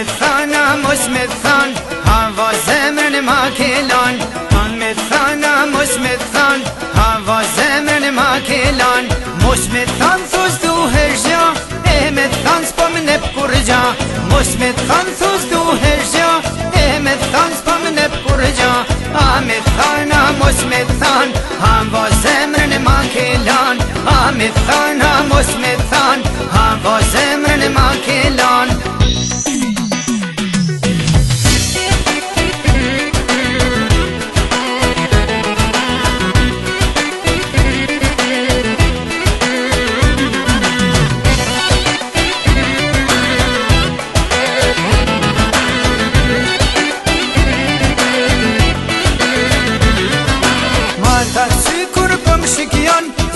me thana, mos me than, hava zemrën e ma kelan. Kan me thana, mos me than, hava zemrën e ma kelan. Mos me than, thos du hergja, e me than s'pa më nep kurgja. Mos me than, thos du hergja, e me than s'pa më nep kurgja. A me thana, mos me than, hava zemrën e ma kelan. A me thana, mos me than, hava zemrën e ma kelan.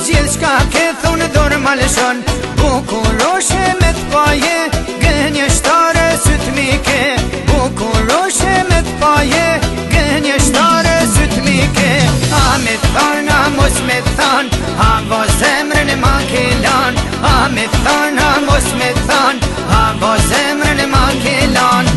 Gjithë shka ke thonë dorë ma lëshon, bukuroshe me t'paje, gënje shtare syt mike. Bukuroshe me t'paje, gënje shtare syt mike. A me thana, mos me than, hava zemrën e ma kelan. A me thana, mos me than, hava zemrën e ma kelan.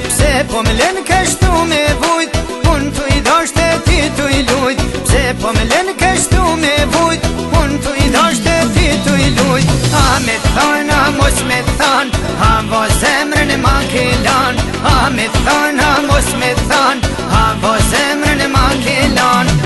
Pse po m'len kështu me vujt, unë tu i dasht e ti tu i lujt. Pse po m'len kështu me vujt, unë tu i dasht e ti tu i lujt. A me thana, mos me than, hava zemrën e ma kelan. A me thana, mos me than, hava zemrën e ma kelan.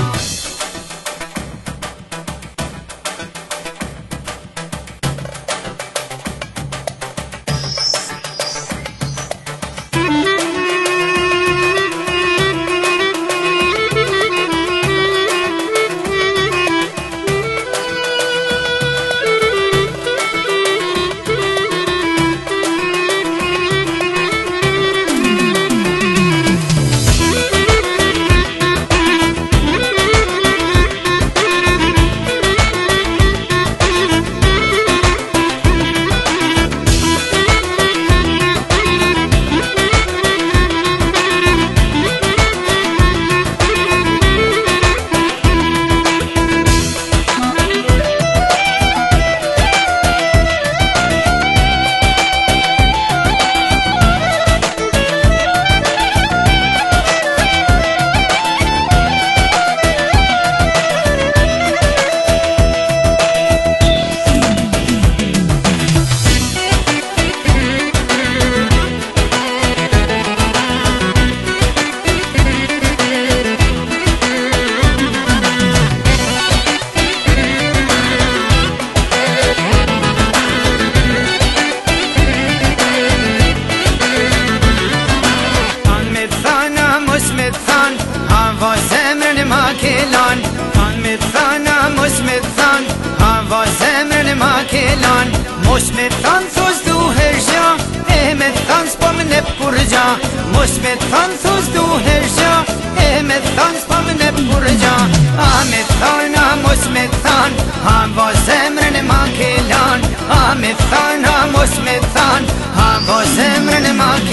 Hava zemrën e ma kelan. Kan me thana, mos me than, hava zemrën e ma kelan. Mos me than, thos du hergja, e me than s'pa më nep kurgja. Mos me than, thos du hergja, e me than s'pa më nep kurgja. A me thana, mos me than, hava zemrën e ma kelan. A me thana, mos me than, hava zemrën e ma kelan.